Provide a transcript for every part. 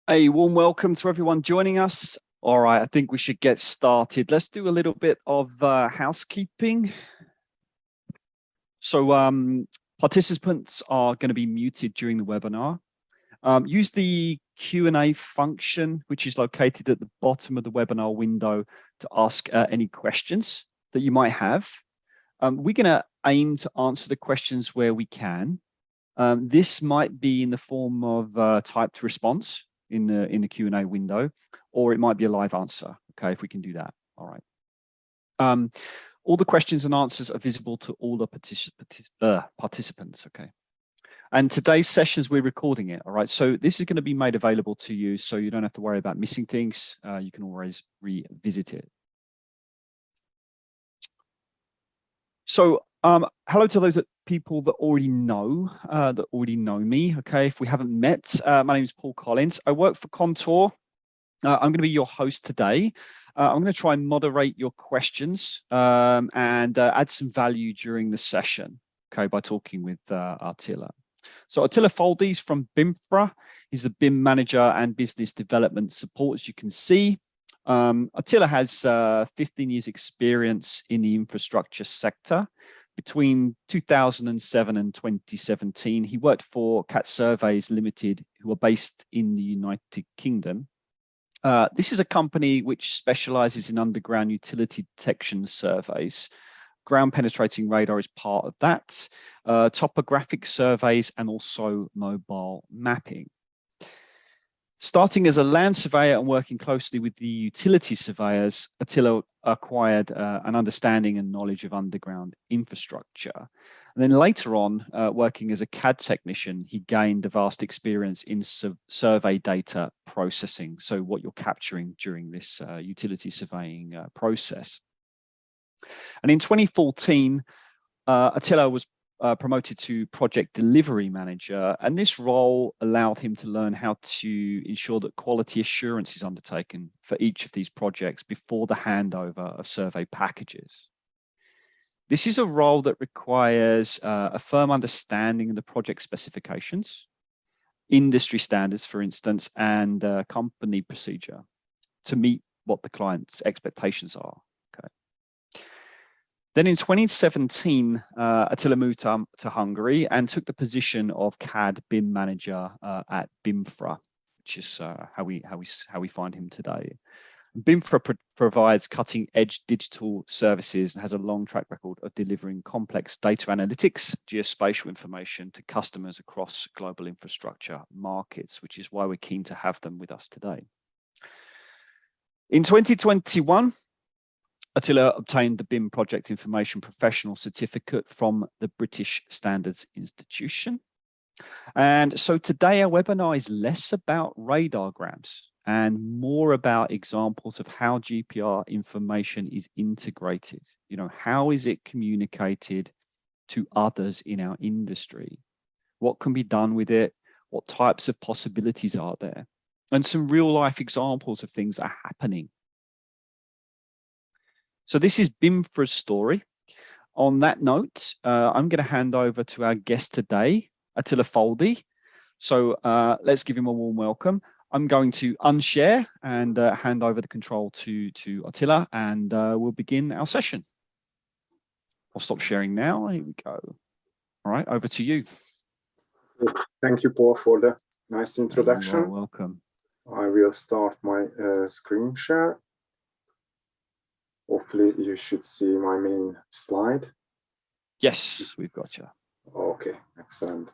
A warm welcome to everyone joining us. All right, I think we should get started. Let's do a little bit of housekeeping. So participants are going to be muted during the webinar. Use the Q&A function, which is located at the bottom of the webinar window, to ask any questions that you might have. We're going to aim to answer the questions where we can. This might be in the form of typed response in the Q&A window, or it might be a live answer. Okay, if we can do that. All right. All the questions and answers are visible to all the participants. Okay. And today's sessions, we're recording it. All right. So this is going to be made available to you, so you don't have to worry about missing things. You can always revisit it. So hello to those people that already know me. Okay, if we haven't met, my name is Paul Collins. I work for Contour. I'm going to be your host today. I'm going to try and moderate your questions and add some value during the session. Okay, by talking with Attila. So Attila Foldi is from Bimfra. He's the BIM manager and business development support, as you can see. Attila has 15 years experience in the infrastructure sector. Between 2007 and 2017, he worked for CAT Surveys Limited, who are based in the United Kingdom. This is a company which specializes in underground utility detection surveys. Ground penetrating radar is part of that, topographic surveys, and also mobile mapping. Starting as a land surveyor and working closely with the utility surveyors, Attila acquired an understanding and knowledge of underground infrastructure. And then later on, working as a CAD technician, he gained a vast experience in survey data processing, so what you're capturing during this utility surveying process. And in 2014, Attila was promoted to project delivery manager, and this role allowed him to learn how to ensure that quality assurance is undertaken for each of these projects before the handover of survey packages. This is a role that requires a firm understanding of the project specifications, industry standards, for instance, and company procedure to meet what the client's expectations are. Then in 2017, Attila moved to Hungary and took the position of CAD BIM manager at Bimfra, which is how we find him today. Bimfra provides cutting-edge digital services and has a long track record of delivering complex data analytics, geospatial information to customers across global infrastructure markets, which is why we're keen to have them with us today. In 2021, Attila obtained the BIM Project Information Professional Certificate from the British Standards Institution. And so today our webinar is less about radargrams and more about examples of how GPR information is integrated. You know, how is it communicated to others in our industry? What can be done with it? What types of possibilities are there? And some real life examples of things that are happening. So this is Bimfra's story. On that note, I'm going to hand over to our guest today, Attila Foldi. So let's give him a warm welcome. I'm going to unshare and hand over the control to Attila, and we'll begin our session. I'll stop sharing now. Here we go. All right, over to you. Thank you, Paul, for the nice introduction. You're welcome. I will start my screen share. Hopefully you should see my main slide. Yes, we've got you. Okay, excellent.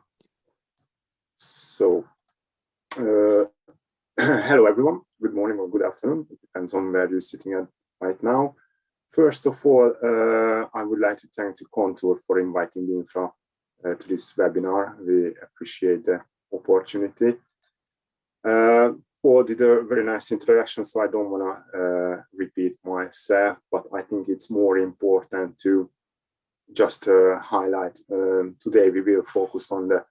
So, hello everyone. Good morning or good afternoon. It depends on where you're sitting at right now. First of all, I would like to thank the Contour for inviting Bimfra to this webinar. We appreciate the opportunity. Paul did a very nice introduction, so I don't want to repeat myself, but I think it's more important to just highlight. Today we will focus on the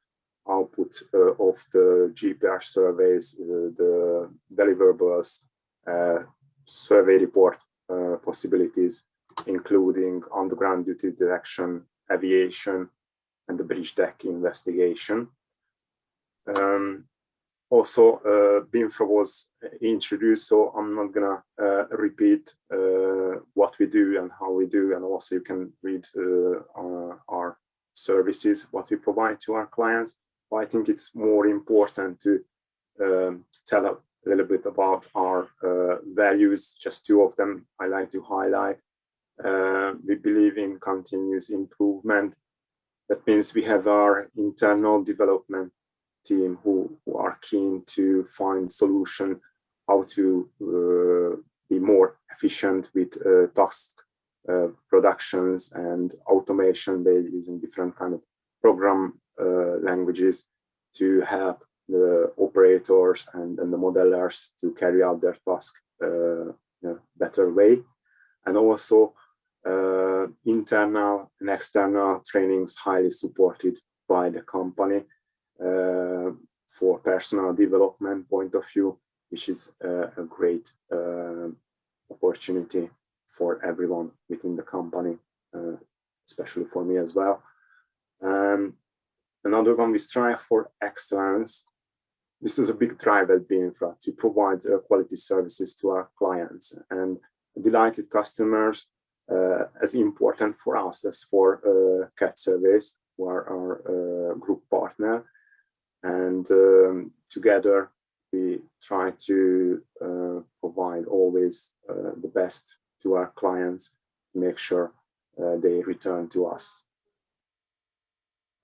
output of the GPR surveys, the deliverables, survey report possibilities, including underground duty detection, aviation, and the bridge deck investigation. Also, Bimfra was introduced, so I'm not gonna repeat what we do and how we do, and also you can read our services, what we provide to our clients. But I think it's more important to tell a little bit about our values, just two of them I like to highlight. We believe in continuous improvement. That means we have our internal development team who are keen to find solution how to be more efficient with task productions and automation. They're using different kind of program languages to help the operators and the modelers to carry out their task in a better way. And also internal and external trainings highly supported by the company for personal development point of view, which is a great opportunity for everyone within the company, especially for me as well. Another one, we strive for excellence. This is a big drive at Bimfra to provide quality services to our clients, and delighted customers as important for us as for CAT Surveys, who are our group partner. And together we try to provide always the best to our clients, make sure they return to us.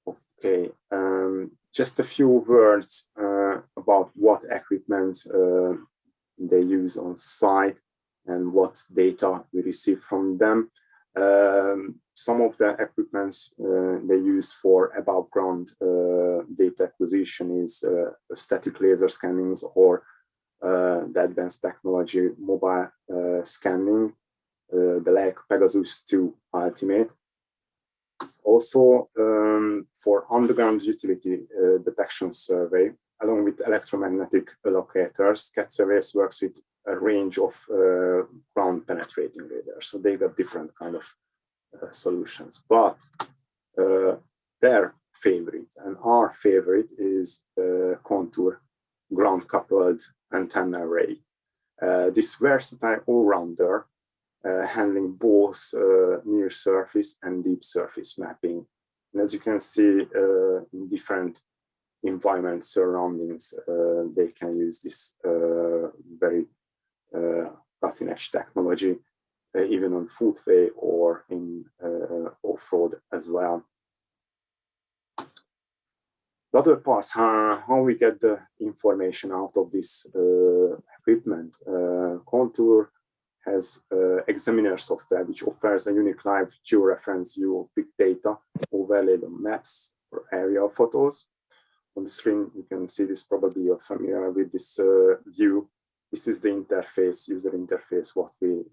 Okay, just a few words about what equipment they use on site and what data we receive from them. Some of the equipments they use for above ground data acquisition is static laser scannings or the advanced technology mobile scanning, the like Pegasus 2 Ultimate. Also for underground utility detection survey, along with electromagnetic locators, CAT Surveys works with a range of ground penetrating radars. So they got different kind of solutions, but their favorite and our favorite is Contour ground coupled antenna array. This versatile all-rounder handling both near surface and deep surface mapping. And as you can see in different environment surroundings, they can use this very cutting edge technology, even on footway or in off-road as well. The other parts, how we get the information out of this equipment. Contour has examiner software which offers a unique live georeference view of big data overlaid on maps or aerial photos. On the screen you can see this, probably you're familiar with this view. This is the interface, user interface, what we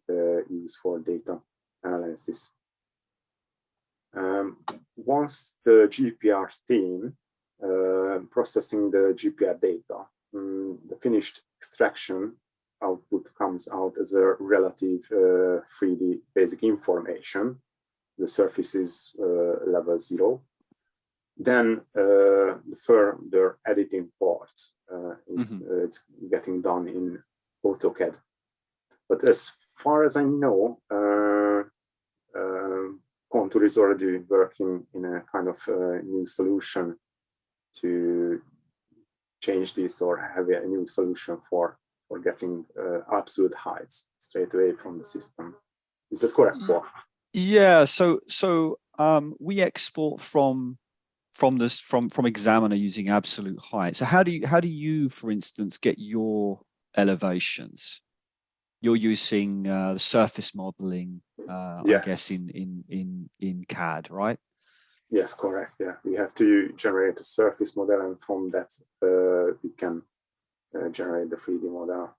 use for data analysis. Once the GPR team processing the GPR data, the finished extraction output comes out as a relative 3D basic information. The surface is level 0. Then the further editing parts it's getting done in AutoCAD. But as far as I know, Contour is already working in a kind of new solution to change this, or have a new solution for getting absolute heights straight away from the system. Is that correct, Paul? Yeah. So we export from Examiner using absolute height. So how do you, for instance, get your elevations? You're using the surface modeling, yes. I guess in CAD, right? Yes, correct. Yeah, we have to generate a surface model, and from that we can generate the 3D model.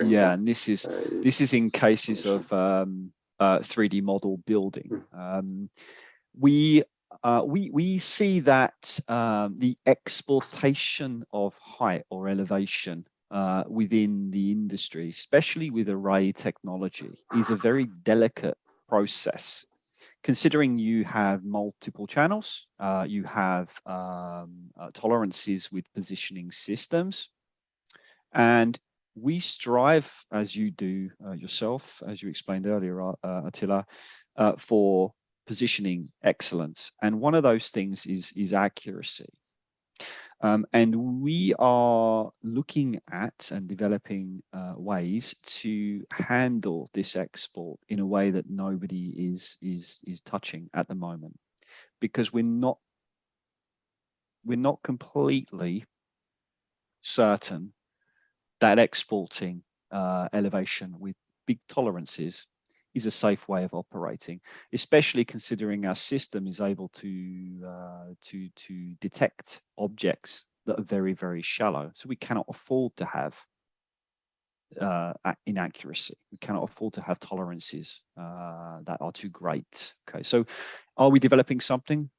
Yeah, and this is in cases of 3D model building. We see that the exportation of height or elevation within the industry, especially with array technology, is a very delicate process. Considering you have multiple channels, you have tolerances with positioning systems, And we strive, as you do yourself, as you explained earlier, Attila, for positioning excellence. And one of those things is accuracy. And we are looking at and developing ways to handle this export in a way that nobody is touching at the moment, because we're not completely certain that exporting elevation with big tolerances is a safe way of operating, especially considering our system is able to detect objects that are very, very shallow. So we cannot afford to have inaccuracy. We cannot afford to have tolerances that are too great. Okay, so are we developing something?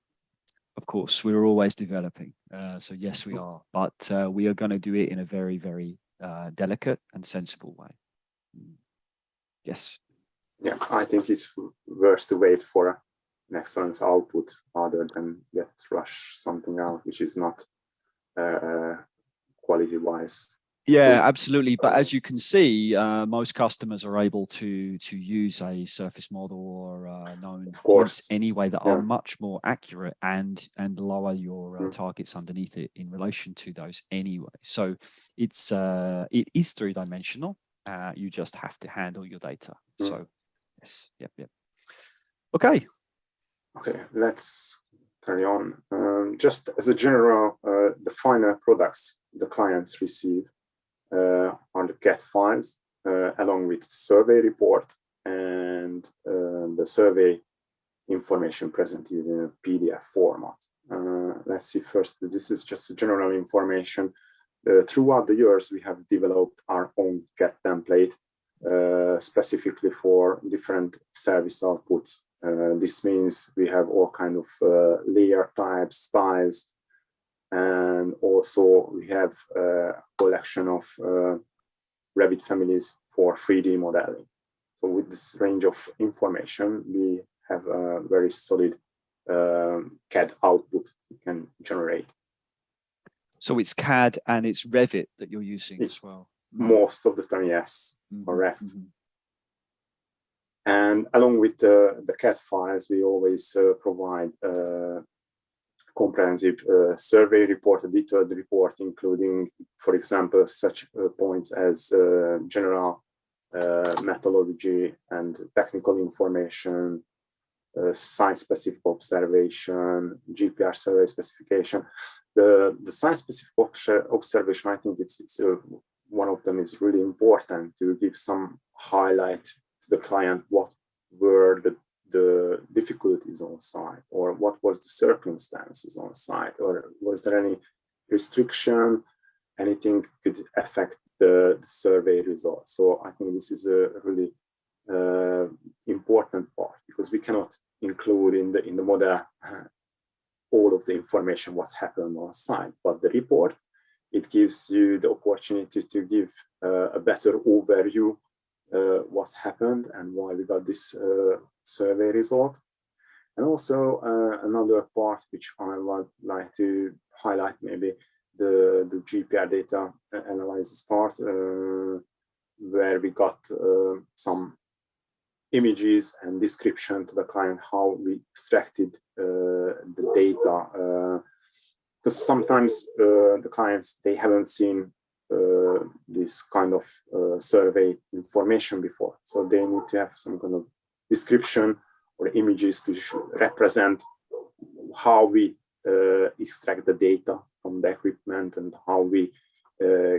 Of course, we're always developing. So yes, we are, but we are going to do it in a very, very delicate and sensible way. Yes. Yeah, I think it's worth to wait for an excellent output rather than rush something out which is not quality-wise. Yeah, absolutely. But as you can see, most customers are able to use a surface model or known points anyway that are much more accurate and lower your targets underneath it in relation to those anyway. So it is three-dimensional. You just have to handle your data. So yes, yep. Okay, let's carry on. Just as a general, the final products the clients receive are the CAD files along with survey report and the survey information presented in a PDF format. Let's see first, this is just general information. Throughout the years, we have developed our own CAD template specifically for different service outputs. This means we have all kind of layer types, styles, and also we have a collection of Revit families for 3D modeling. So with this range of information, we have a very solid CAD output we can generate. So it's CAD and it's Revit that you're using as well? Most of the time, yes, correct. And along with the CAD files, we always provide comprehensive survey report, a detailed report, including, for example, such points as general methodology and technical information, site-specific observation, GPR survey specification. The site-specific observation, I think it's one of them is really important to give some highlight to the client. What were the difficulties on site, or what was the circumstances on site, or was there any restriction, anything could affect the survey results. So I think this is a really important part, because we cannot include in the model all of the information what's happened on site, but the report, it gives you the opportunity to give a better overview what's happened and why we got this survey result. And also another part which I would like to highlight, maybe the GPR data analysis part, where we got some images and description to the client how we extracted the data, because sometimes the clients, they haven't seen this kind of survey information before, so they need to have some kind of description or images to represent how we extract the data from the equipment and how we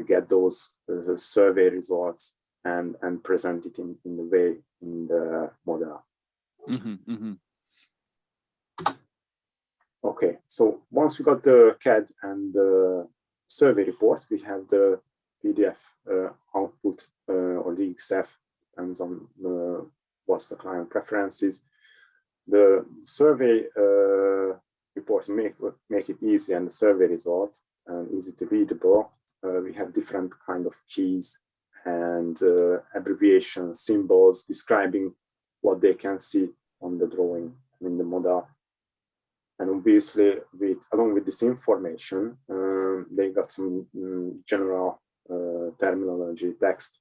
get those survey results and present it in the way in the model. Okay, so once we got the CAD and the survey report, we have the PDF output or the XF, depends on what's the client preferences. The survey report make it easy, and the survey result easy to readable. We have different kind of keys and abbreviations, symbols describing what they can see on the drawing in the model. And obviously, along with this information, they got some general terminology, text.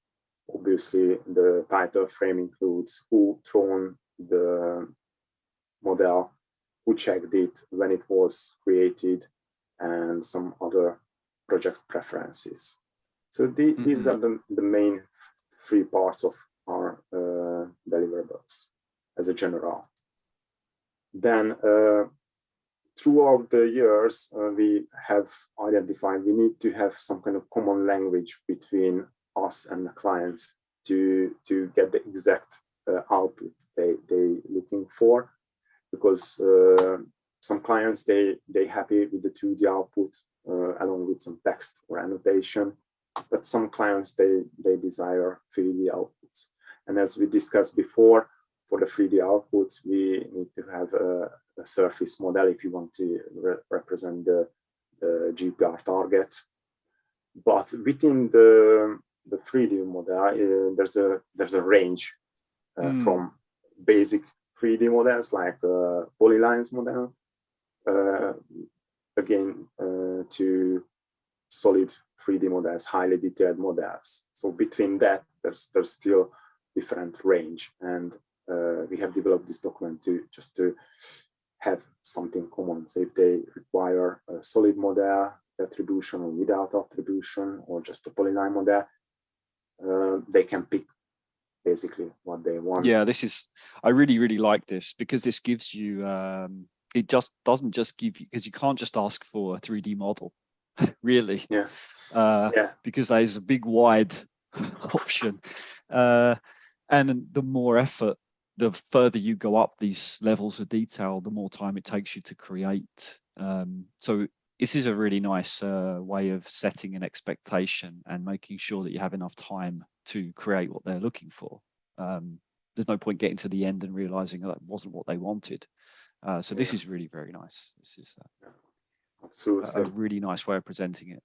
Obviously, the title frame includes who drawn the model, who checked it, when it was created, and some other project preferences. So these are the main three parts of our deliverables as a general. Then throughout the years, we have identified we need to have some kind of common language between us and the clients to get the exact output they looking for, because some clients they happy with the 2D output along with some text or annotation, but some clients they desire 3D outputs. And as we discussed before, for the 3D outputs, we need to have a surface model if you want to represent the GPR targets. But within the 3D model, there's a range from basic 3D models like polylines model, again to solid 3D models, highly detailed models. So between that, there's still different range, and we have developed this document to have something common. So if they require a solid model attribution or without attribution, or just a polyline model, they can pick basically what they want. Yeah, I really like this, because this gives you it just doesn't just give you, because you can't just ask for a 3D model really. Because there's a big wide option, and the more effort, the further you go up these levels of detail, the more time it takes you to create. So this is a really nice way of setting an expectation and making sure that you have enough time to create what they're looking for. There's no point getting to the end and realizing that wasn't what they wanted. So this is really very nice. This is absolutely a really nice way of presenting it.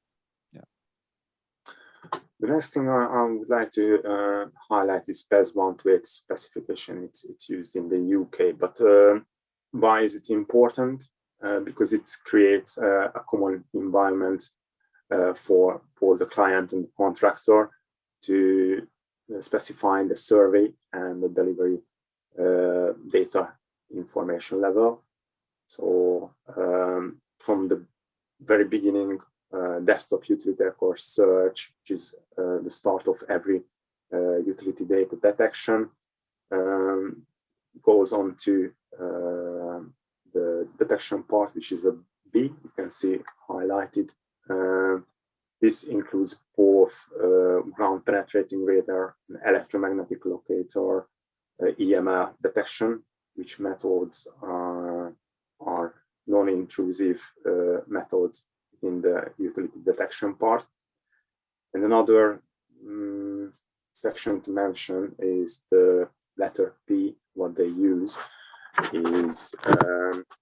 The next thing I would like to highlight is PES 128 specification. It's used in the UK, but why is it important? Because it creates a common environment for the client and the contractor to specify the survey and the delivery data information level. So from the very beginning, desktop utility record search, which is the start of every utility data detection, goes on to the detection part, which is a B, you can see highlighted. This includes both ground penetrating radar, electromagnetic locator, EML detection, which methods are non-intrusive methods in the utility detection part. And another section to mention is the letter P. What they use is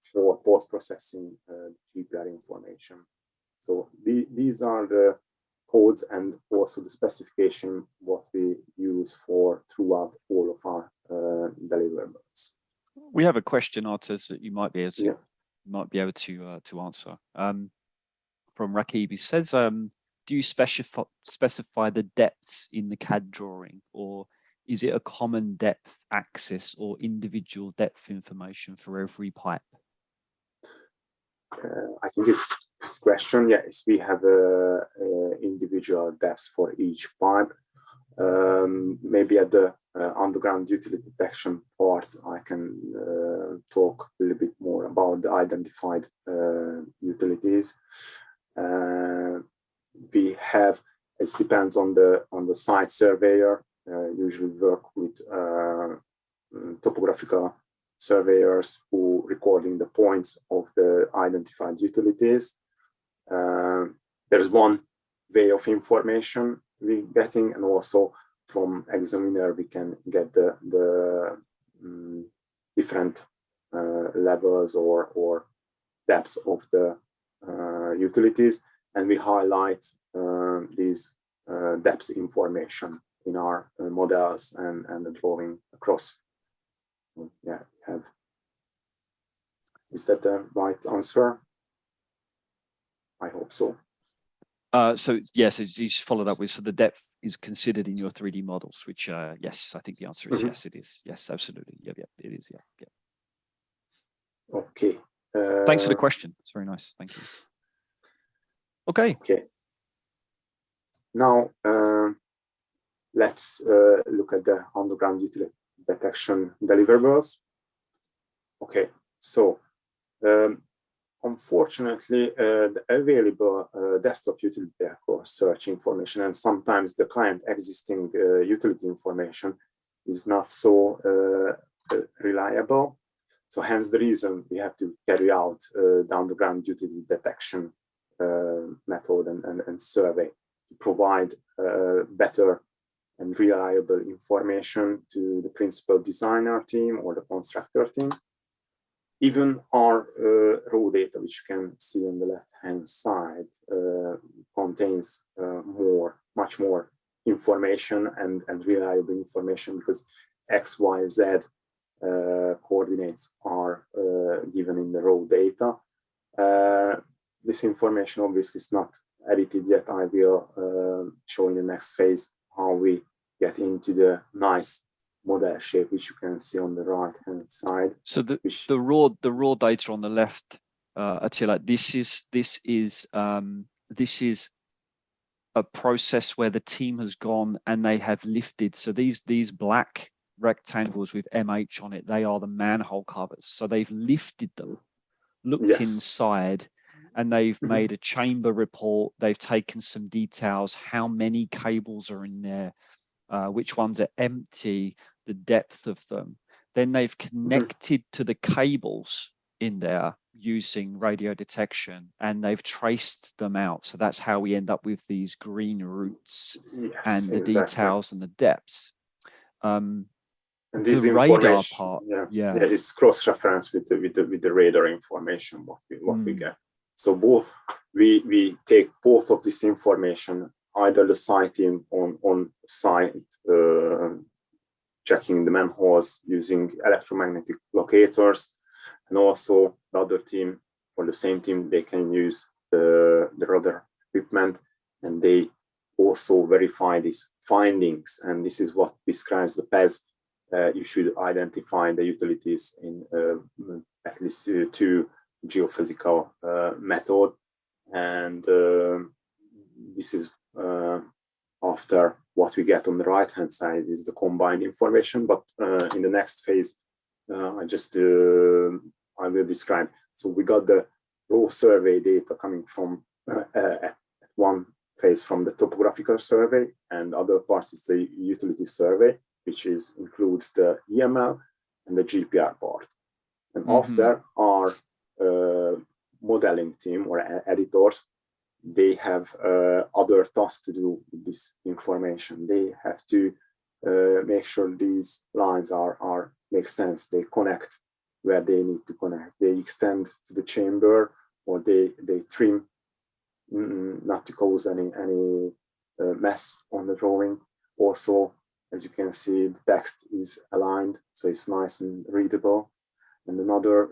for post-processing GPR information. So these are the codes and also the specification what we use for throughout all of our deliverables. We have a question, Artis, that you might be able to answer. From Rakib, he says, do you specify the depths in the CAD drawing, or is it a common depth axis or individual depth information for every pipe? I think it's this question. Yes, we have individual depths for each pipe. Maybe at the underground utility detection part, I can talk a little bit more about the identified utilities. We have, it depends on the site surveyor. Usually work with topographical surveyors who recording the points of the identified utilities. There's one way of information we getting, and also from examiner we can get the different levels or depths of the utilities, and we highlight these depths information in our models and the drawing across. So, yeah, is that the right answer? I hope so. So yes, you followed up with, so the depth is considered in your 3D models, which yes, I think the answer is yes, it is. Yes, absolutely. Yeah, it is. Yeah. Okay. Thanks for the question. It's very nice. Thank you. Okay. Now let's look at the underground utility detection deliverables. Okay, so unfortunately, the available desktop utility or search information and sometimes the client existing utility information is not so reliable. So hence the reason we have to carry out the underground utility detection method and survey to provide better and reliable information to the principal designer team or the constructor team. Even our raw data, which you can see on the left-hand side, contains much more information and reliable information, because X, Y, Z coordinates are given in the raw data. This information obviously is not edited yet. I will show in the next phase how we get into the nice model shape, which you can see on the right hand side. So the raw data on the left, Attila, this is a process where the team has gone and they have lifted. So these black rectangles with MH on it, they are the manhole covers. So they've lifted them, looked inside, and they've made a chamber report. They've taken some details, how many cables are in there, which ones are empty, the depth of them. Then they've connected to the cables in there using radio detection, and they've traced them out. So that's how we end up with these green routes and the details and the depths. And this the radar part, is cross-reference with the radar information what we get. So both we take both of this information, either the site team on site checking the manholes using electromagnetic locators, and also the other team or the same team, they can use the radar equipment, and they also verify these findings. And this is what describes the paths. You should identify the utilities in at least two geophysical method, and this is after what we get on the right hand side is the combined information. But in the next phase, I will describe. So we got the raw survey data coming from at one phase from the topographical survey, and other parts is the utility survey, which includes the EML and the GPR part. And after our modeling team or editors, they have other tasks to do with this information. They have to make sure these lines make sense. They connect where they need to connect. They extend to the chamber, or they trim not to cause any mess on the drawing. Also, as you can see, the text is aligned, so it's nice and readable. And another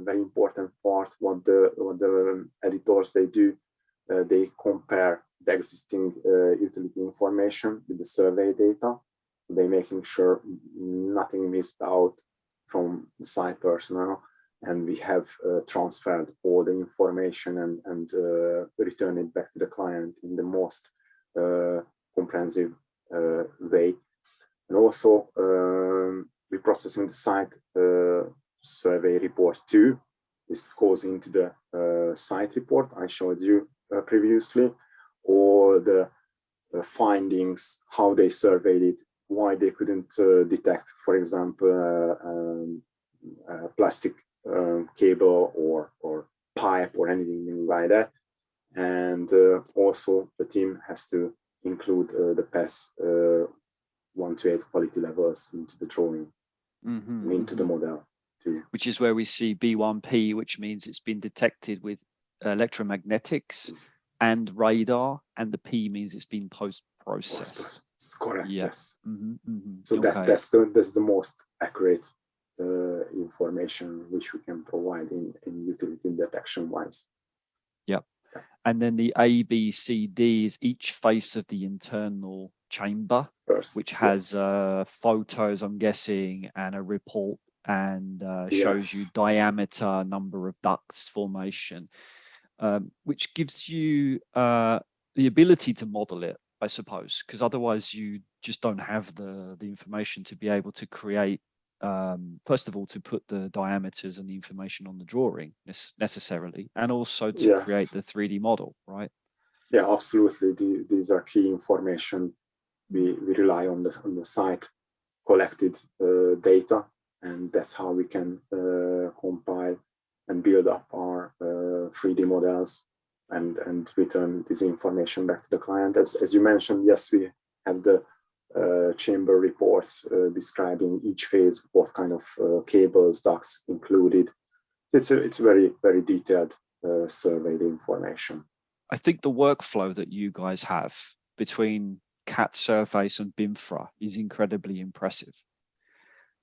very important part, what the editors they do, they compare the existing utility information with the survey data. So they're making sure nothing missed out from the site personnel, and we have transferred all the information and returned it back to the client in the most comprehensive way. And also, we're processing the site survey report too. This goes into the site report I showed you previously, or the findings, how they surveyed it, why they couldn't detect, for example, a plastic cable or pipe or anything like that. And also the team has to include the PES 1 to 8 quality levels into the drawing, into the model too. Which is where we see B1P, which means it's been detected with electromagnetics and radar, and the P means it's been post-processed. Correct, yeah. Yes. So okay. that's the most accurate information which we can provide in utility detection wise. Yeah. And then the A, B, C, D is each face of the internal chamber, which has photos, I'm guessing, and a report, and shows you diameter, number of ducts, formation, which gives you the ability to model it, I suppose, because otherwise you just don't have the information to be able to create, first of all, to put the diameters and the information on the drawing necessarily, and also to create the 3D model, right? Yeah, absolutely. These are key information. We rely on the site collected data, and that's how we can compile and build up our 3D models and return this information back to the client. As you mentioned, yes, we have the chamber reports describing each phase, what kind of cables, ducts included. It's very, very detailed surveyed information. I think the workflow that you guys have between CAT Surface and Bimfra is incredibly impressive,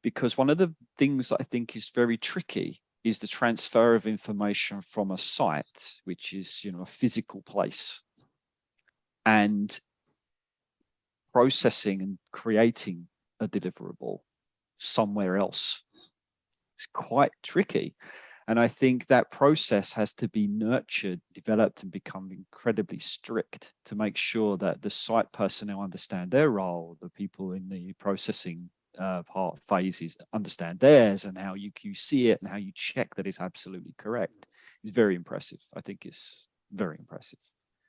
because one of the things that I think is very tricky is the transfer of information from a site, which is, a physical place, and processing and creating a deliverable somewhere else. It's quite tricky. And I think that process has to be nurtured, developed, and become incredibly strict to make sure that the site personnel understand their role, the people in the processing part phases understand theirs, and how you see it and how you check that it's absolutely correct. It's very impressive. I think it's very impressive.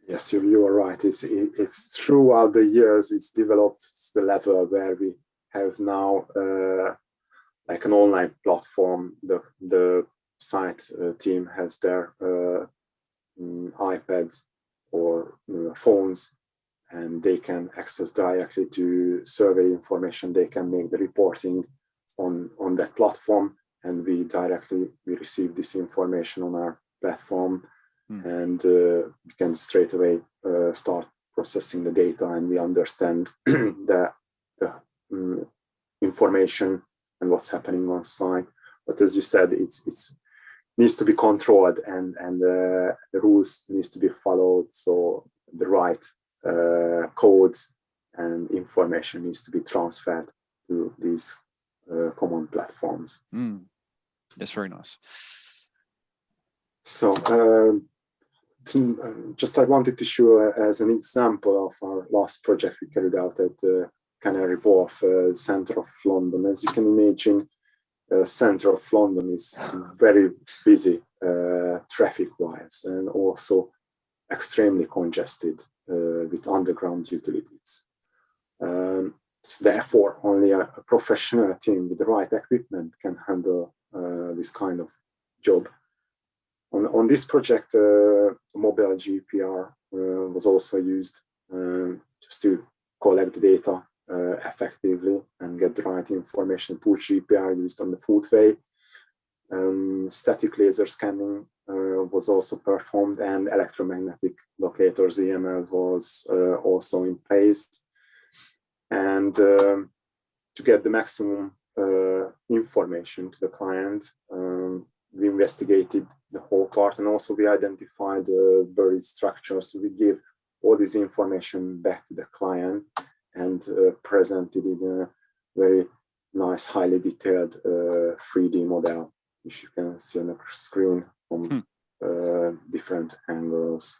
Yes, you are right. It's throughout the years it's developed to the level where we have now like an online platform. The site team has their iPads or phones, and they can access directly to survey information. They can make the reporting on that platform, and we receive this information on our platform, and we can straight away start processing the data, and we understand the information and what's happening on site. But as you said, it's needs to be controlled, and the rules needs to be followed. So the right codes and information needs to be transferred to these common platforms. That's very nice. So just I wanted to show as an example of our last project we carried out at Canary Wharf, center of London. As you can imagine, center of London is very busy traffic-wise, and also extremely congested with underground utilities. Therefore, only a professional team with the right equipment can handle this kind of job. On this project, mobile GPR was also used just to collect the data effectively and get the right information. Push GPR used on the footway. Static laser scanning was also performed, and electromagnetic locators EML was also in place. And to get the maximum information to the client, we investigated the whole part, and also we identified buried structures. We give all this information back to the client and presented it in a very nice, highly detailed 3D model, which you can see on the screen from different angles.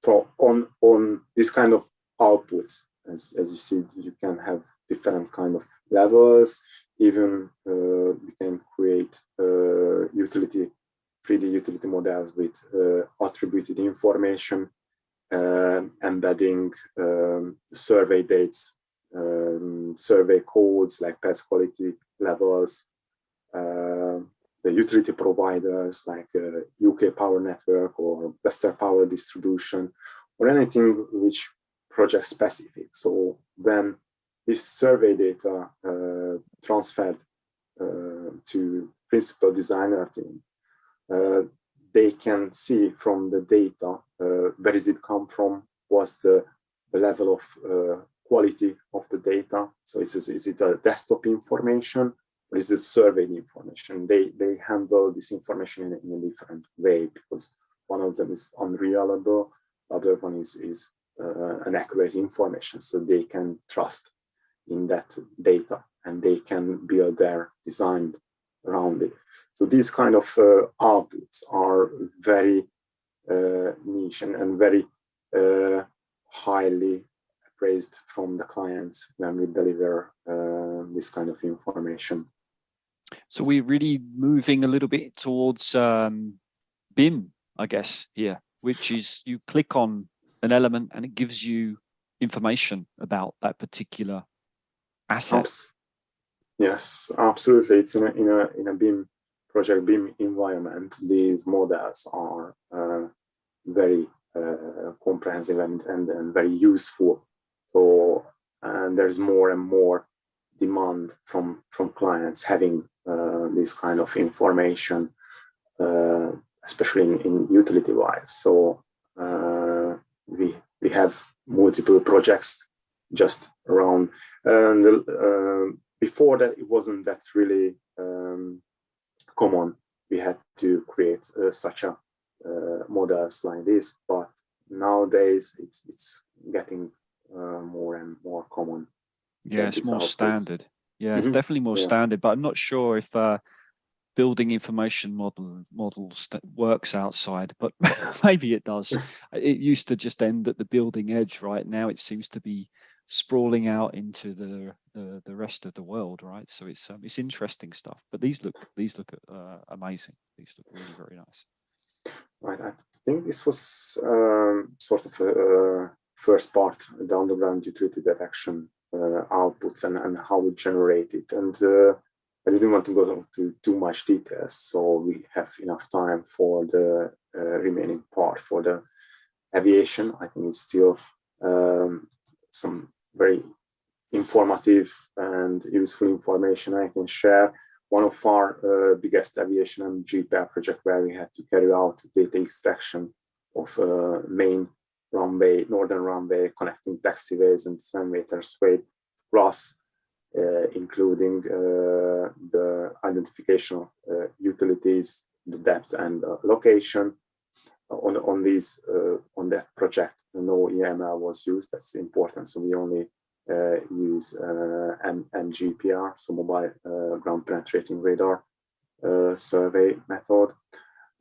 So on this kind of outputs, as you see, you can have different kind of levels. Even we can create 3D utility models with attributed information, embedding survey dates, survey codes like pest quality levels, the utility providers like UK Power Network or Western Power Distribution, or anything which project specific. So when this survey data transferred to principal designer team, they can see from the data where is it come from, what's the level of quality of the data. So is it a desktop information, or is it surveyed information? They handle this information in a different way, because one of them is unreliable, the other one is an accurate information, so they can trust in that data and they can build their design around it. So these kind of outputs are very niche and very highly praised from the clients when we deliver this kind of information. So we're really moving a little bit towards BIM, I guess, here, which is you click on an element and it gives you information about that particular asset. Yes, absolutely. It's in a BIM project, BIM environment. These models are very comprehensive and very useful. So, and there's more and more demand from clients having this kind of information, especially in utility wise. So we have multiple projects just around, and before that it wasn't that really common. We had to create such a models like this, but nowadays it's getting more and more common. Yeah, it's more standard. Yeah, it's definitely more standard, but I'm not sure if building information models that works outside, but maybe it does. It used to just end at the building edge, right? Now it seems to be sprawling out into the rest of the world, right? So it's interesting stuff. But these look amazing. These look really very nice. Right, I think this was sort of a first part, the underground utility detection outputs and how we generate it. And I didn't want to go into too much details, so we have enough time for the remaining part. For the aviation, I think it's still some very informative and useful information I can share. One of our biggest aviation and GPR project where we had to carry out data extraction of main runway, northern runway, connecting taxiways and runway terraceway, plus including the identification of utilities, the depth and location. On that project, no EML was used. That's important. So we only use MGPR, so mobile ground penetrating radar survey method.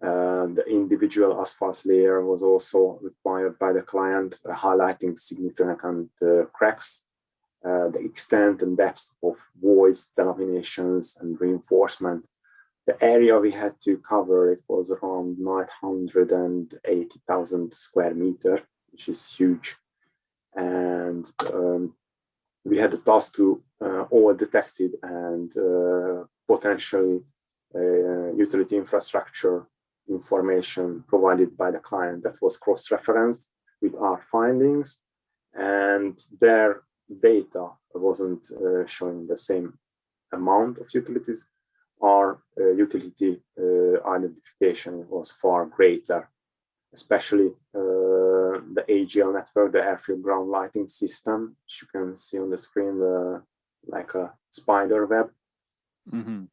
The individual asphalt layer was also required by the client, highlighting significant cracks, the extent and depth of voids, delaminations, and reinforcement. The area we had to cover, it was around 980,000 square meter, which is huge. And we had the task to all detected and potentially utility infrastructure information provided by the client that was cross-referenced with our findings, and their data wasn't showing the same amount of utilities. Our utility identification was far greater, especially the AGL network, the airfield ground lighting system, which you can see on the screen, like a spider web.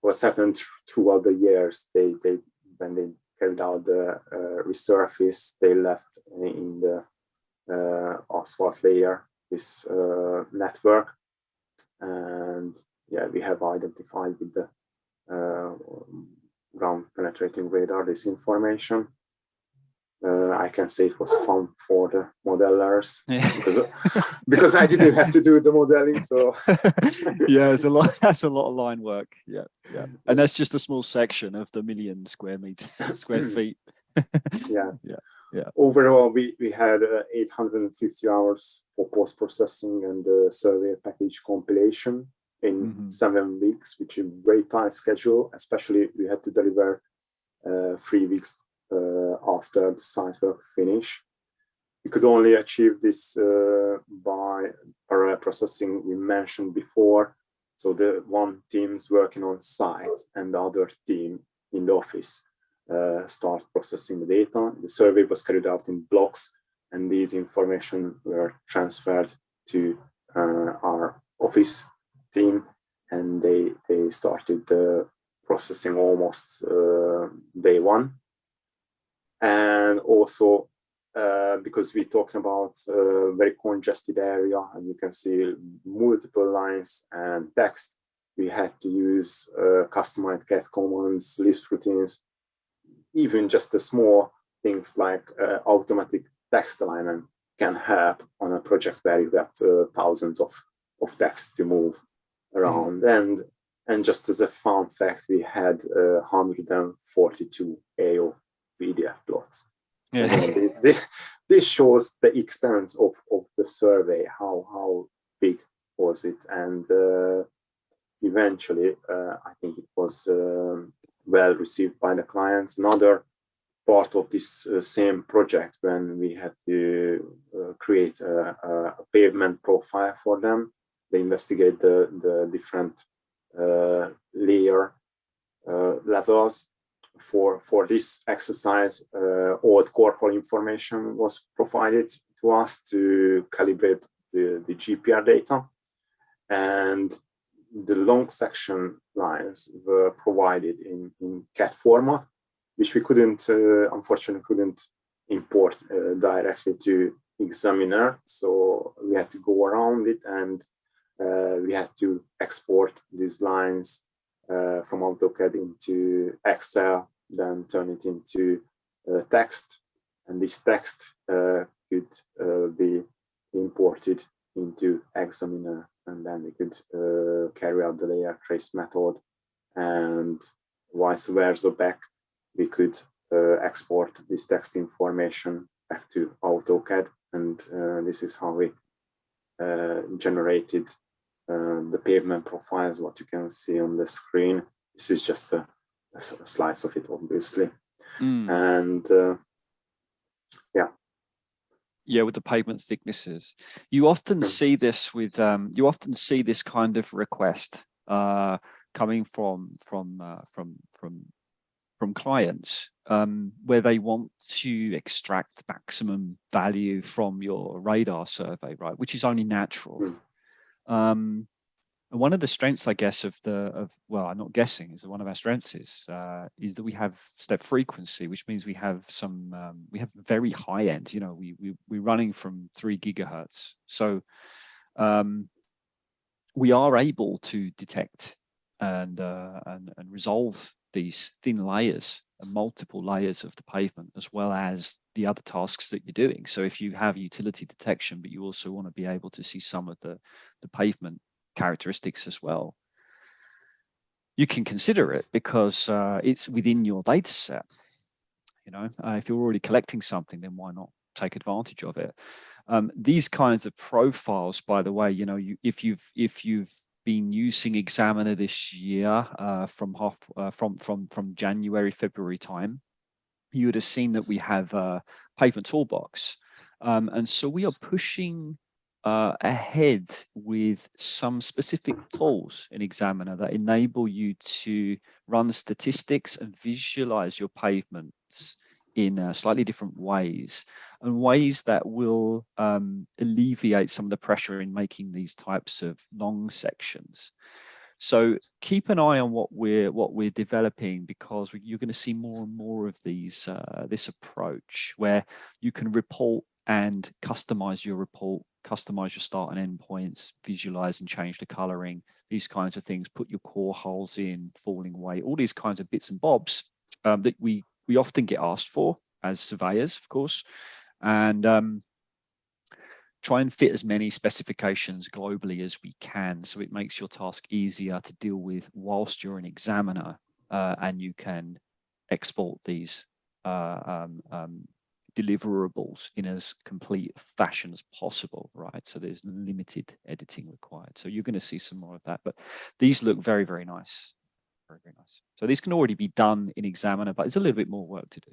What's happened throughout the years, when they carried out the resurface, they left in the asphalt layer this network, and yeah, we have identified with the ground penetrating radar this information. I can say it was fun for the modellers because I didn't have to do the modeling. So yeah, that's a lot of line work. Yeah, and that's just a small section of the million square feet. yeah. Overall, we had 850 hours for post-processing and the survey package compilation in 7 weeks, which is a very tight schedule. Especially we had to deliver 3 weeks after the site work finish. We could only achieve this by parallel processing we mentioned before. So the one team's working on site and the other team in the office start processing the data. The survey was carried out in blocks, and these information were transferred to our office team, and they started processing almost day one. And also, because we're talking about a very congested area, and you can see multiple lines and text, we had to use customized get commands, list routines, even just the small things like automatic text alignment can help on a project where you got thousands of text to move around. And just as a fun fact, we had 142 AO PDF plots. Yeah. This shows the extent of the survey, how big was it, and eventually I think it was well received by the clients. Another part of this same project, when we had to create a pavement profile for them, they investigate the different layer levels. For this exercise, all core information was provided to us to calibrate the GPR data, and the long section lines were provided in CAT format, which we couldn't, unfortunately, couldn't import directly to Examiner. So we had to go around it, and we had to export these lines from AutoCAD into Excel, then turn it into text, and this text could be imported into Examiner, and then we could carry out the layer trace method, and vice versa back. We could export this text information back to AutoCAD, and this is how we generated the pavement profiles, what you can see on the screen. This is just a slice of it, obviously. And yeah, with the pavement thicknesses, you often see this with you often see this kind of request coming from clients where they want to extract maximum value from your radar survey, right? Which is only natural. And one of the strengths, I guess, well, I'm not guessing, is that one of our strengths is that we have step frequency, which means we have we have very high end. You know, we're running from 3 gigahertz, so we are able to detect and resolve these thin layers and multiple layers of the pavement, as well as the other tasks that you're doing. So if you have utility detection, but you also want to be able to see some of the pavement characteristics as well, you can consider it, because it's within your data set. You know, if you're already collecting something, then why not take advantage of it? These kinds of profiles, by the way, you know, if you've been using Examiner this year from January, February time, you would have seen that we have a pavement toolbox, and so we are pushing ahead with some specific tools in Examiner that enable you to run statistics and visualize your pavements in slightly different ways, and ways that will alleviate some of the pressure in making these types of long sections. So keep an eye on what we're developing, because you're going to see more and more of these this approach where you can report and customize your report, customize your start and end points, visualize and change the coloring, these kinds of things, put your core holes in, falling away, all these kinds of bits and bobs that we often get asked for as surveyors, of course, and try and fit as many specifications globally as we can, so it makes your task easier to deal with whilst you're an examiner, and you can export these deliverables in as complete fashion as possible, right? So there's limited editing required. So you're going to see some more of that, but these look very, very nice. Very, very nice. So these can already be done in Examiner, but it's a little bit more work to do.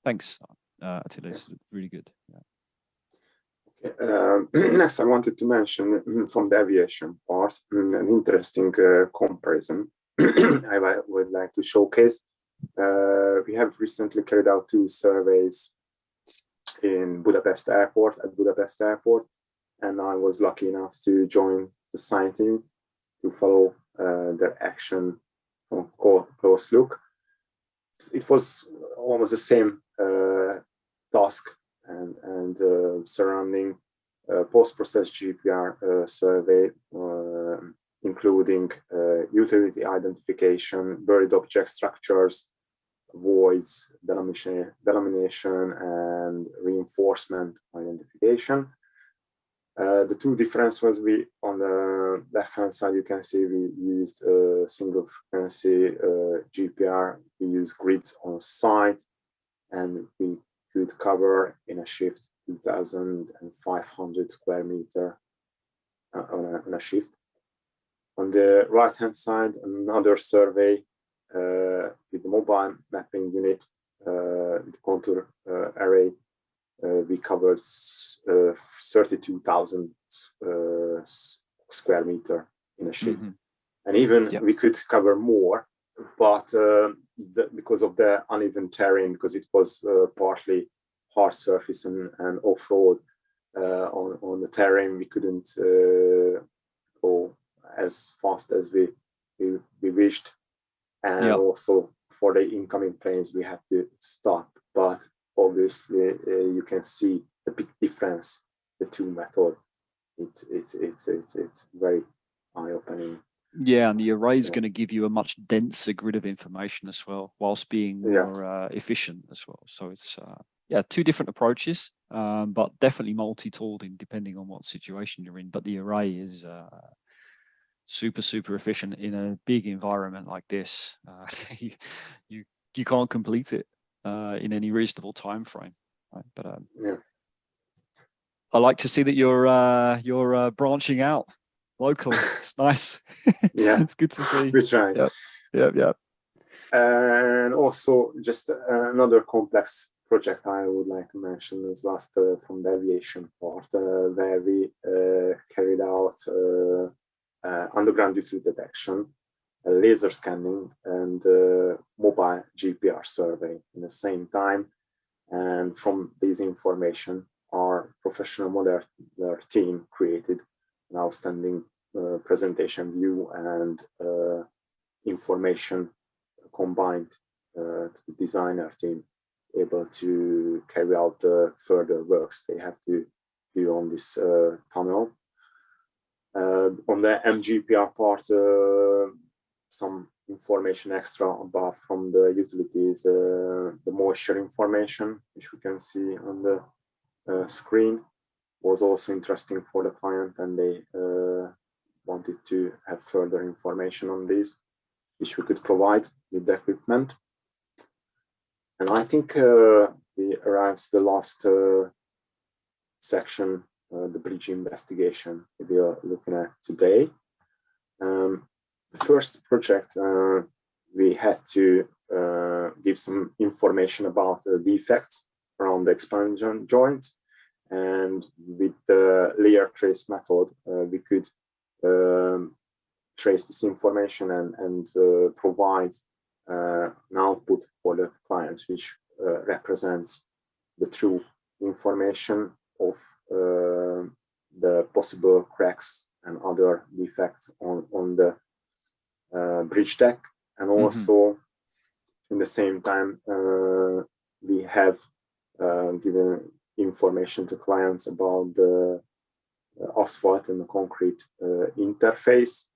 Thanks, Attila. It's really good. Yeah. Okay. Next, I wanted to mention from the aviation part an interesting comparison I would like to showcase. We have recently carried out 2 surveys in Budapest Airport, and I was lucky enough to join the site team to follow their action from close look. it was almost the same task and surrounding post-process GPR survey, including utility identification, buried object structures, voids, delamination, and reinforcement identification. The two differences we on the left-hand side, you can see we used single frequency GPR. We use grids on site, and we could cover in a shift 2,500 square meter on a shift. On the right-hand side, another survey with the mobile mapping unit, with contour array. We covered 32,000 square meter in a shift. And even we could cover more, but because of the uneven terrain, because it was partly hard surface and off-road on the terrain, we couldn't go as fast as we wished. And also for the incoming planes, we had to stop. But obviously, you can see the big difference, the two methods. It's very eye-opening. Yeah, and the array is going to give you a much denser grid of information as well, whilst being more efficient as well. So it's two different approaches, but definitely multi-tooled in depending on what situation you're in. But the array is super efficient in a big environment like this. You can't complete it in any reasonable time frame, right? But I like to see that you're branching out locally. It's nice. Yeah, it's good to see. We try. Yeah. And also, just another complex project I would like to mention is last from the aviation part, where we carried out underground utility detection, laser scanning, and mobile GPR survey in the same time. And from this information, our professional modeler team created an outstanding presentation view and information combined to the designer team, able to carry out the further works they have to do on this tunnel. On the MGPR part, some information extra above from the utilities, the moisture information, which we can see on the screen, was also interesting for the client, and they wanted to have further information on this, which we could provide with the equipment. And I think we arrived to the last section, the bridge investigation we are looking at today. The first project, we had to give some information about the defects around the expansion joints, and with the layer trace method, we could trace this information and provide an output for the clients, which represents the true information of the possible cracks and other defects on the bridge deck. And also, in the same time, we have given information to clients about the asphalt and the concrete interface.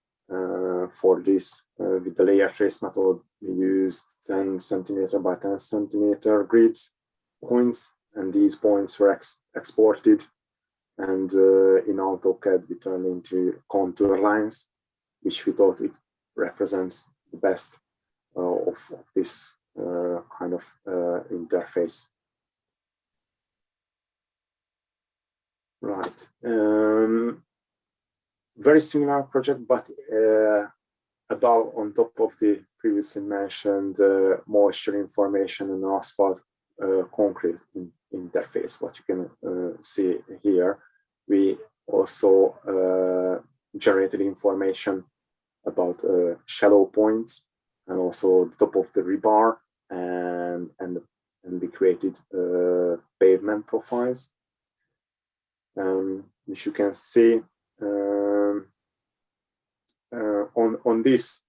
For this, with the layer trace method, we used 10 centimeter by 10 centimeter grids points, and these points were exported, and in AutoCAD we turned into contour lines, which we thought it represents the best of this kind of interface. Right. Very similar project, but about on top of the previously mentioned moisture information and asphalt concrete interface, what you can see here, we also generated information about shallow points and also the top of the rebar, and we created pavement profiles, which you can see on this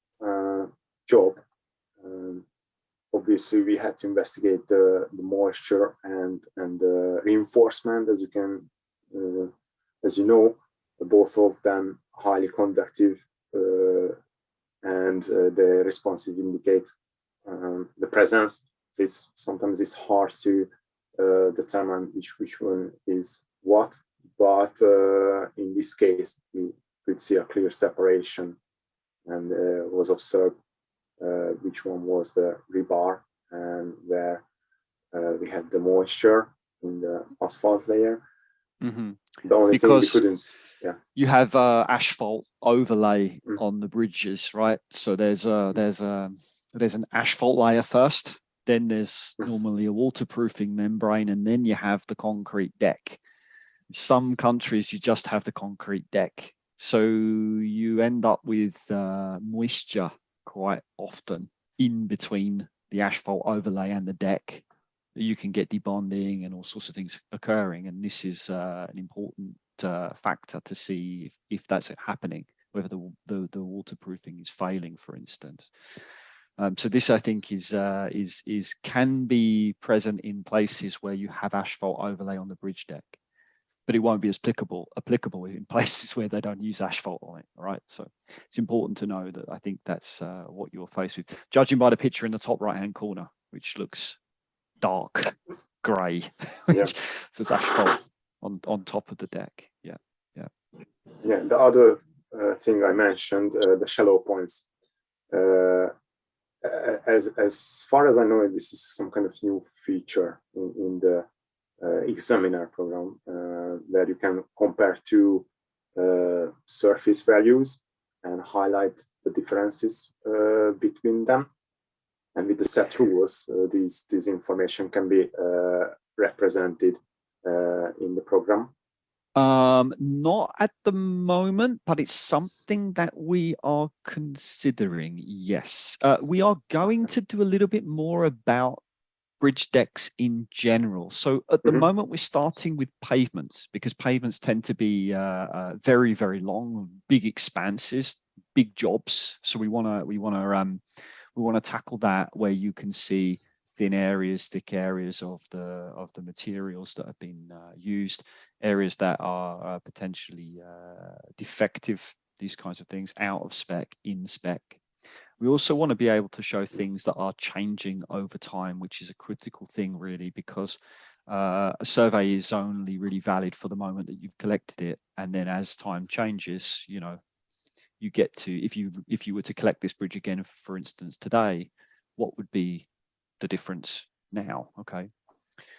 job. obviously we had to investigate the moisture and reinforcement, as you know, both of them highly conductive, and the responsive indicate the presence. So sometimes it's hard to determine which one is what, but in this case we could see a clear separation, and was observed which one was the rebar, and where we had the moisture in the asphalt layer. Mm-hmm. The only because thing we couldn't, you have asphalt overlay on the bridges, right? So there's an asphalt layer first, then there's normally a waterproofing membrane, and then you have the concrete deck. In some countries you just have the concrete deck, so you end up with moisture quite often in between the asphalt overlay and the deck. You can get debonding and all sorts of things occurring, and this is an important factor to see if that's happening, whether the waterproofing is failing, for instance. So this, I think, is can be present in places where you have asphalt overlay on the bridge deck, but it won't be as applicable in places where they don't use asphalt on it. All right, so it's important to know that. I think that's what you're faced with, judging by the picture in the top right-hand corner, which looks dark grey. Yeah. So it's asphalt on top of the deck. Yeah. The other thing I mentioned, the shallow points. As far as I know, this is some kind of new feature in the examiner program, where you can compare two surface values and highlight the differences between them. And with the set rules, this information can be represented in the program. Not at the moment, but it's something that we are considering. Yes, we are going to do a little bit more about bridge decks in general. So at the moment, we're starting with pavements, because pavements tend to be very, very long, big expanses, big jobs. So we want to tackle that, where you can see thin areas, thick areas of the materials that have been used, areas that are potentially defective, these kinds of things, out of spec, in spec. We also want to be able to show things that are changing over time, which is a critical thing, really, because a survey is only really valid for the moment that you've collected it, and then as time changes, you get to, if you were to collect this bridge again, for instance, today, what would be the difference now? Okay,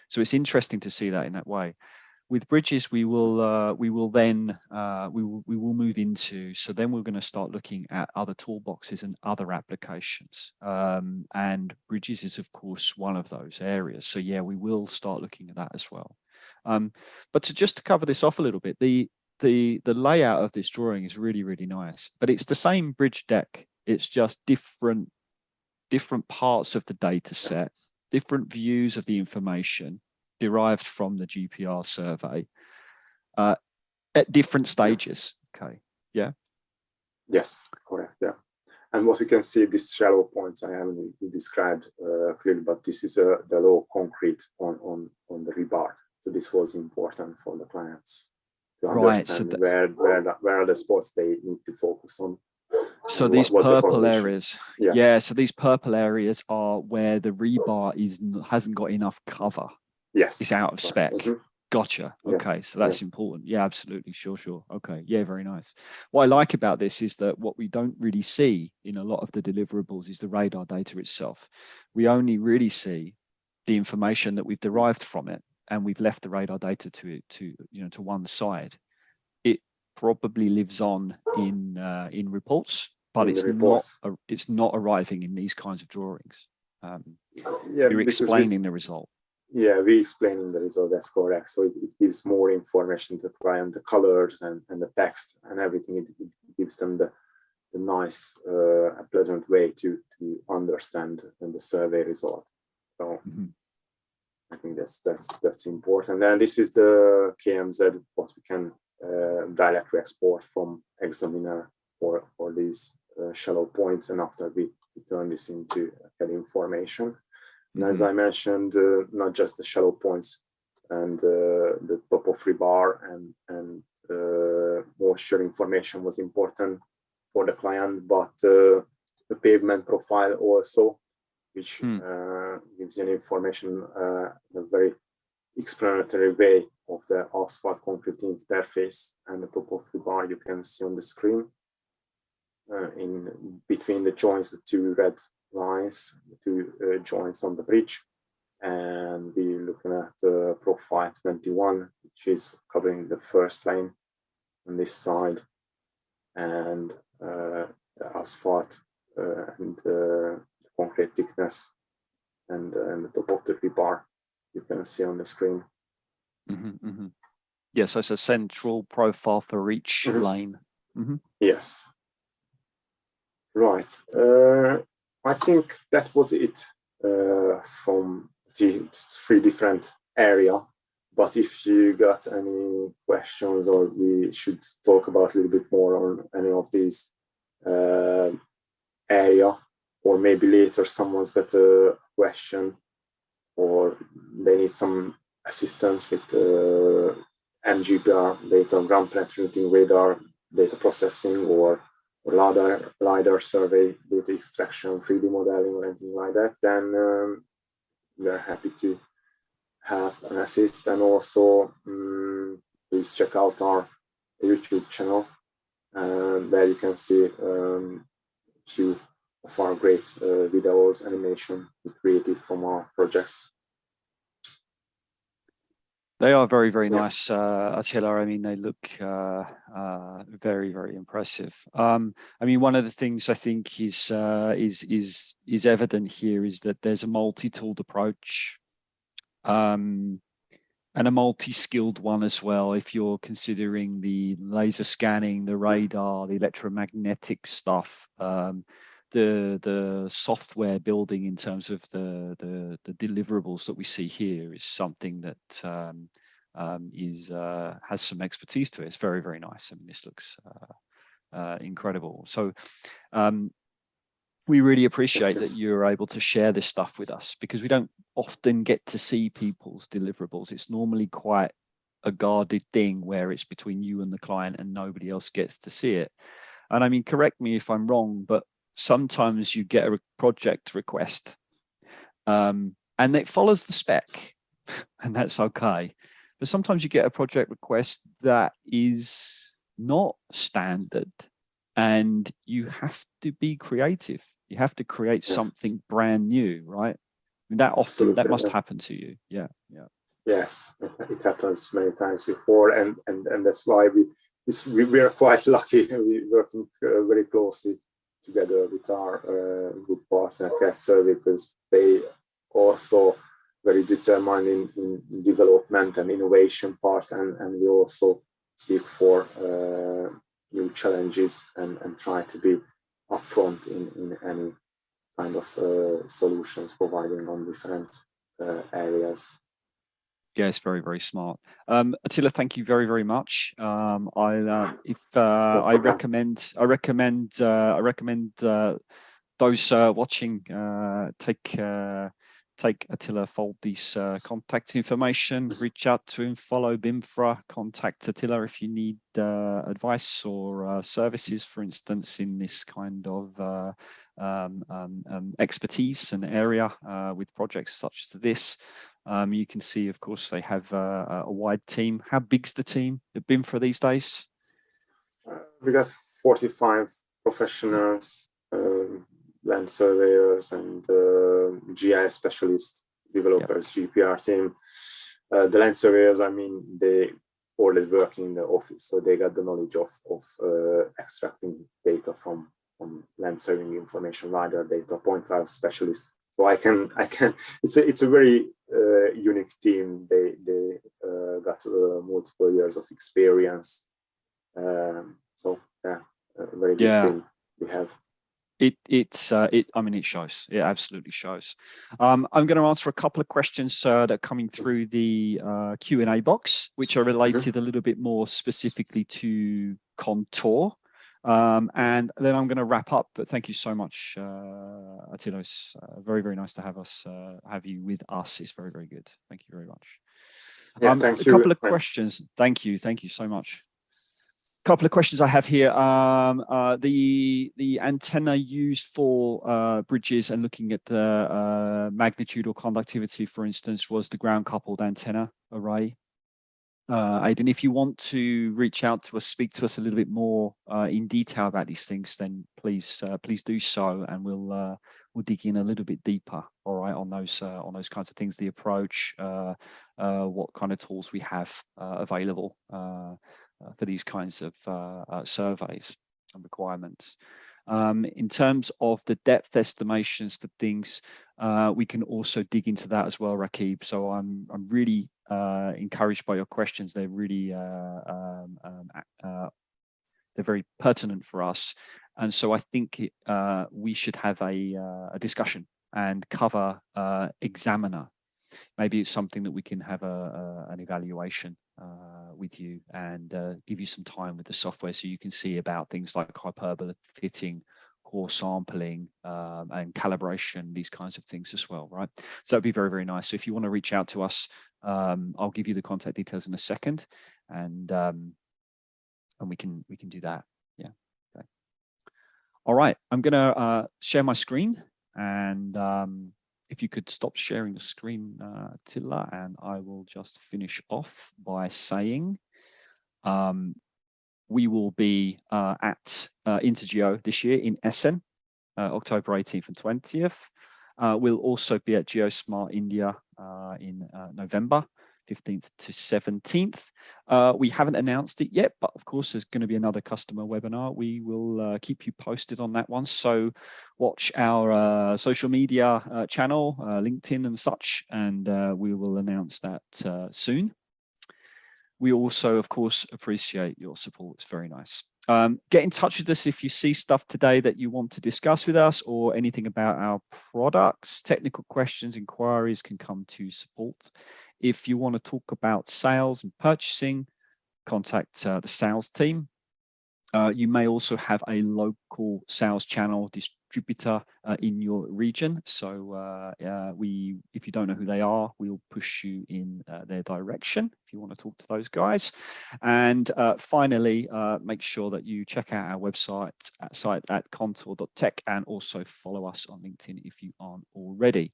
so it's interesting to see that in that way. With bridges, we will move into, so then we're going to start looking at other toolboxes and other applications, and bridges is of course one of those areas. So yeah, we will start looking at that as well. But just to cover this off a little bit, the layout of this drawing is really, really nice, but it's the same bridge deck. It's just different parts of the data set, different views of the information derived from the GPR survey at different stages. Okay. Yeah. Yes, correct. Yeah. And what we can see, these shallow points I haven't described clearly, but this is the low concrete on the rebar. So this was important for the clients to understand where are the spots they need to focus on. So these purple areas, so these purple areas are where the rebar hasn't got enough cover. Yes, it's out of spec. Gotcha. Okay, so that's important. Yeah, absolutely. Sure. Okay, yeah, very nice. What I like about this is that what we don't really see in a lot of the deliverables is the radar data itself. We only really see the information that we've derived from it, and we've left the radar data to one side. It probably lives on in reports, but it's not arriving in these kinds of drawings. You're explaining the result. Yeah, we explaining the result, that's correct. So it gives more information to the client, the colors and the text and everything. It gives them the nice, pleasant way to understand the survey result. So I think that's important. And this is the KMZ, what we can directly export from Examiner for these shallow points, and after we turn this into get information. And as I mentioned, not just the shallow points and the top of rebar and moisture information was important for the client, but the pavement profile also, which gives you information in a very explanatory way of the asphalt concrete interface, and the top of rebar you can see on the screen. In between the joints, the two red lines, the two joints on the bridge, and we're looking at profile 21, which is covering the first lane on this side, and the asphalt and the concrete thickness and the top of the rebar you can see on the screen. Yes, so it's a central profile for each lane. Yes. Right. I think that was it from the three different area. But if you got any questions, or we should talk about a little bit more on any of these area, or maybe later someone's got a question, or they need some assistance with MGPR data, ground penetrating radar data processing, or LiDAR survey, data extraction, 3D modeling, or anything like that, then we're happy to help and assist. And also, please check out our YouTube channel, where you can see a few of our great videos, animation we created from our projects. They are very, very nice, Attila. I mean, they look very, very impressive. I mean, one of the things I think is evident here is that there's a multi-tooled approach, and a multi-skilled one as well. If you're considering the laser scanning, the radar, the electromagnetic stuff, the software building in terms of the deliverables that we see here is something that has some expertise to it. It's very, very nice. I mean, this looks incredible. So we really appreciate that you're able to share this stuff with us, because we don't often get to see people's deliverables. It's normally quite a guarded thing where it's between you and the client and nobody else gets to see it. And I mean, correct me if I'm wrong, but sometimes you get a project request and it follows the spec and that's okay. But sometimes you get a project request that is not standard, and you have to be creative. You have to create something brand new, right? I mean, that often, that must happen to you. Yeah. Yes, it happens many times before, and that's why we are quite lucky. We're working very closely together with our good partner CAD Survey, because they also very determined in development and innovation part, and we also seek for new challenges and try to be upfront in any kind of solutions providing on different areas. Yeah, it's very, very smart. Attila, thank you very, very much. I recommend those watching take Attila Foldi's contact information, reach out to him, follow Bimfra, contact Attila if you need advice or services, for instance, in this kind of expertise and area with projects such as this. You can see, of course, they have a wide team. How big's the team at Bimfra these days? We got 45 professionals, land surveyors and GIS specialists, developers, GPR team. The land surveyors, I mean, they already work in the office, so they got the knowledge of extracting data from land surveying information, LiDAR data, point cloud specialists. So I can. It's a very unique team. They got multiple years of experience. So yeah, a very good team we have. I mean, it shows. It absolutely shows. I'm going to answer a couple of questions that are coming through the Q&A box, which are related a little bit more specifically to Contour. And then I'm going to wrap up. But thank you so much, Attila. It's very, very nice to have you with us. It's very, very good. Thank you very much. Yeah, thank a you. couple of questions. Thank you so much. Couple of questions I have here. The antenna used for bridges and looking at the magnitude or conductivity, for instance, was the ground coupled antenna array. Aidan, if you want to reach out to us, speak to us a little bit more in detail about these things, then please do so, and we'll dig in a little bit deeper. All right, on those kinds of things, the approach, what kind of tools we have available for these kinds of surveys and requirements. In terms of the depth estimations for things, we can also dig into that as well, Rakib. So I'm really encouraged by your questions. They're really they're very pertinent for us, and so I think we should have a discussion and cover examiner. Maybe it's something that we can have an evaluation with you and give you some time with the software so you can see about things like hyperbola fitting, core sampling, and calibration, these kinds of things as well, right? So it'd be very, very nice. So if you want to reach out to us, I'll give you the contact details in a second, and we can do that. Yeah. Okay. All right. I'm gonna share my screen, and if you could stop sharing the screen, Attila, and I will just finish off by saying we will be at Intergeo this year in Essen, October 18th and 20th. We'll also be at GeoSmart India in November 15th to 17th. We haven't announced it yet, but of course there's going to be another customer webinar. We will keep you posted on that one. So watch our social media channel, LinkedIn and such, and we will announce that soon. We also, of course, appreciate your support. It's very nice. Get in touch with us if you see stuff today that you want to discuss with us, or anything about our products. Technical questions, inquiries can come to support. If you want to talk about sales and purchasing, contact the sales team. You may also have a local sales channel distributor in your region. So if you don't know who they are, we'll push you in their direction if you want to talk to those guys. And finally, make sure that you check out our website at contour.tech, and also follow us on LinkedIn if you aren't already.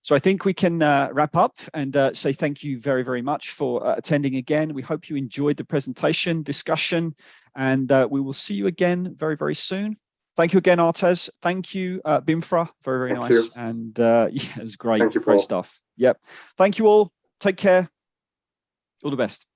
So I think we can wrap up and say thank you very, very much for attending again. We hope you enjoyed the presentation, discussion, and we will see you again very, very soon. Thank you again, Artez. Thank you, Bimfra. Very, very nice. And yeah, it was great, great stuff. Yep. Thank you all. Take care. All the best.